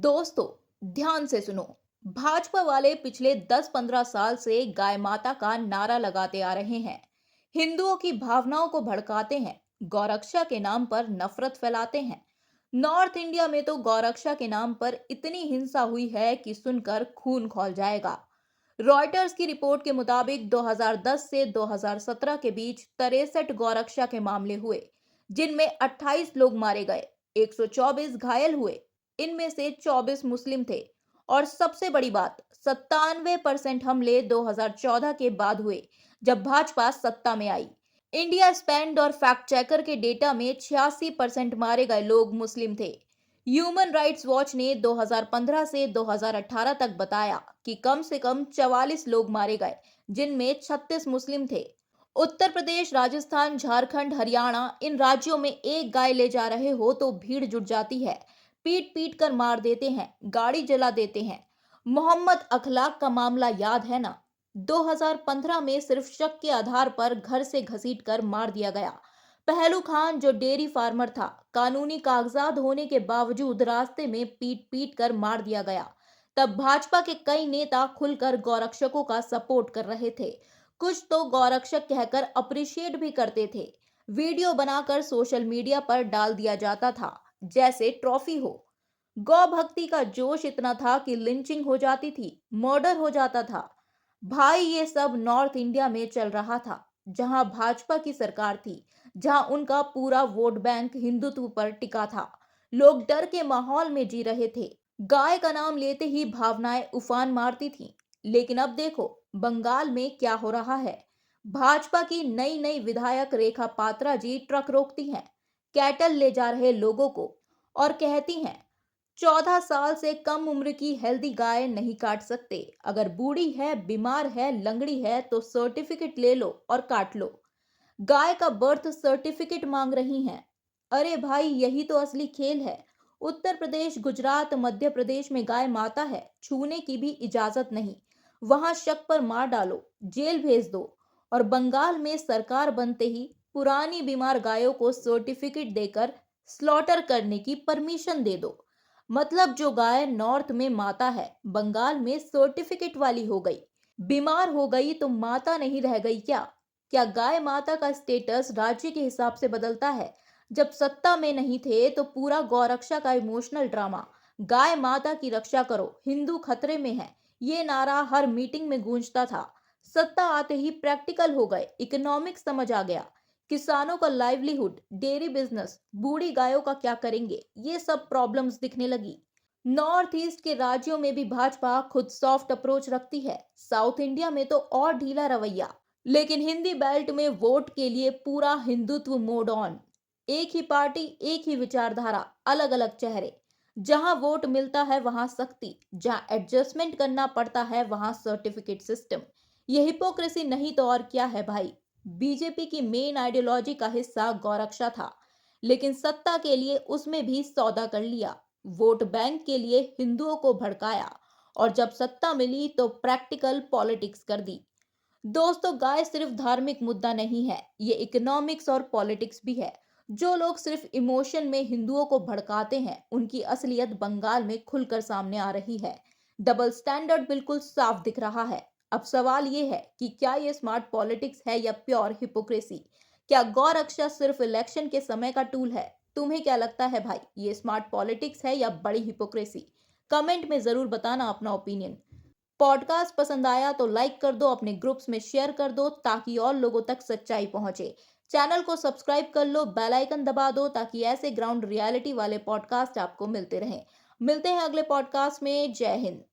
दोस्तों, ध्यान से सुनो। भाजपा वाले पिछले 10-15 साल से गाय माता का नारा लगाते आ रहे हैं। हिंदुओं की भावनाओं को भड़काते हैं, गौरक्षा के नाम पर नफरत फैलाते हैं। नॉर्थ इंडिया में तो गौरक्षा के नाम पर इतनी हिंसा हुई है कि सुनकर खून खौल जाएगा। रॉयटर्स की रिपोर्ट के मुताबिक 2010 से 2017 के बीच 63 गौरक्षा के मामले हुए, जिनमें 28 लोग मारे गए, 124 घायल हुए। इनमें से 24 मुस्लिम थे। और सबसे बड़ी बात, 97% हमले 2014 के बाद हुए, जब भाजपा सत्ता में आई। इंडिया स्पेंड और फैक्ट चेकर के डेटा में 86% मारे गए लोग मुस्लिम थे। ह्यूमन राइट्स वॉच ने 2015 से 2018 तक बताया कि कम से कम 44 लोग मारे गए, जिनमें 36 मुस्लिम थे। उत्तर प्रदेश, राजस्थान, झारखंड, हरियाणा, इन राज्यों में एक गाय ले जा रहे हो तो भीड़ जुट जाती है। पीट पीट कर मार देते हैं, गाड़ी जला देते हैं। मोहम्मद अखलाक का मामला याद है ना? 2015 में सिर्फ शक के आधार पर घर से घसीटकर मार दिया गया। पहलू खान, जो डेयरी फार्मर था, कानूनी कागजात होने के बावजूद रास्ते में पीट पीट कर मार दिया गया। तब भाजपा के कई नेता खुलकर गौरक्षकों का सपोर्ट कर रहे थे। कुछ तो गौरक्षक कहकर अप्रिशिएट भी करते थे। वीडियो बनाकर सोशल मीडिया पर डाल दिया जाता था, जैसे ट्रॉफी हो। गौ भक्ति का जोश इतना था कि लिंचिंग हो जाती थी, मर्डर हो जाता था। भाई, ये सब नॉर्थ इंडिया में चल रहा था, जहां भाजपा की सरकार थी, जहां उनका पूरा वोट बैंक हिंदुत्व पर टिका था। लोग डर के माहौल में जी रहे थे। गाय का नाम लेते ही भावनाएं उफान मारती थीं। लेकिन अब देखो, बंगाल में क्या हो रहा है। भाजपा की नई नई विधायक रेखा पात्रा जी ट्रक रोकती हैं, कैटल ले जा रहे लोगों को, और कहती हैं 14 साल से कम उम्र की हेल्दी गाय नहीं काट सकते। अगर बूढ़ी है, बीमार है, लंगड़ी है तो सर्टिफिकेट ले लो और काट लो। गाय का बर्थ सर्टिफिकेट मांग रही हैं। अरे भाई, यही तो असली खेल है। उत्तर प्रदेश, गुजरात, मध्य प्रदेश में गाय माता है, छूने की भी इजाजत नहीं। वहां शक पर मार डालो, जेल भेज दो। और बंगाल में सरकार बनते ही पुरानी बीमार गायों को सर्टिफिकेट देकर स्लॉटर करने की परमिशन दे दो। मतलब जो गाय नॉर्थ में माता है, बंगाल में सर्टिफिकेट वाली हो गई। बीमार हो गई तो माता नहीं रह गई क्या? क्या गाय माता का स्टेटस राज्य के हिसाब से बदलता है? जब सत्ता में नहीं थे तो पूरा गौरक्षा का इमोशनल ड्रामा, गाय माता की रक्षा करो, हिंदू खतरे में है, ये नारा हर मीटिंग में गूंजता था। सत्ता आते ही प्रैक्टिकल हो गए, इकोनॉमिक्स समझ आ गया। किसानों का लाइवलीहुड, डेयरी बिजनेस, बूढ़ी गायों का क्या करेंगे, ये सब प्रॉब्लम्स दिखने लगी। नॉर्थ ईस्ट के राज्यों में भी भाजपा खुद सॉफ्ट अप्रोच रखती है, साउथ इंडिया में तो और ढीला रवैया। लेकिन हिंदी बेल्ट में वोट के लिए पूरा हिंदुत्व मोड ऑन। एक ही पार्टी, एक ही विचारधारा, अलग अलग चेहरे। जहां वोट मिलता है वहां सख्ती, जहां एडजस्टमेंट करना पड़ता है वहां सर्टिफिकेट सिस्टम। ये हिपोक्रेसी नहीं तो और क्या है भाई। बीजेपी की मेन आइडियोलॉजी का हिस्सा गौरक्षा था, लेकिन सत्ता के लिए उसमें भी सौदा कर लिया। वोट बैंक के लिए हिंदुओं को भड़काया, और जब सत्ता मिली तो प्रैक्टिकल पॉलिटिक्स कर दी। दोस्तों, गाय सिर्फ धार्मिक मुद्दा नहीं है, ये इकोनॉमिक्स और पॉलिटिक्स भी है। जो लोग सिर्फ इमोशन में हिंदुओं को भड़काते हैं, उनकी असलियत बंगाल में खुलकर सामने आ रही है। डबल स्टैंडर्ड बिल्कुल साफ दिख रहा है। अब सवाल ये है कि क्या ये स्मार्ट पॉलिटिक्स है या प्योर हिपोक्रेसी? क्या गौ रक्षा सिर्फ इलेक्शन के समय का टूल है? तुम्हें क्या लगता है भाई, ये स्मार्ट पॉलिटिक्स है या बड़ी हिपोक्रेसी? कमेंट में जरूर बताना अपना ओपिनियन। पॉडकास्ट पसंद आया तो लाइक कर दो, अपने ग्रुप्स में शेयर कर दो ताकि और लोगों तक सच्चाई पहुंचे। चैनल को सब्सक्राइब कर लो, बेल आइकन दबा दो ताकि ऐसे ग्राउंड रियलिटी वाले पॉडकास्ट आपको मिलते रहें। मिलते हैं अगले पॉडकास्ट में। जय हिंद।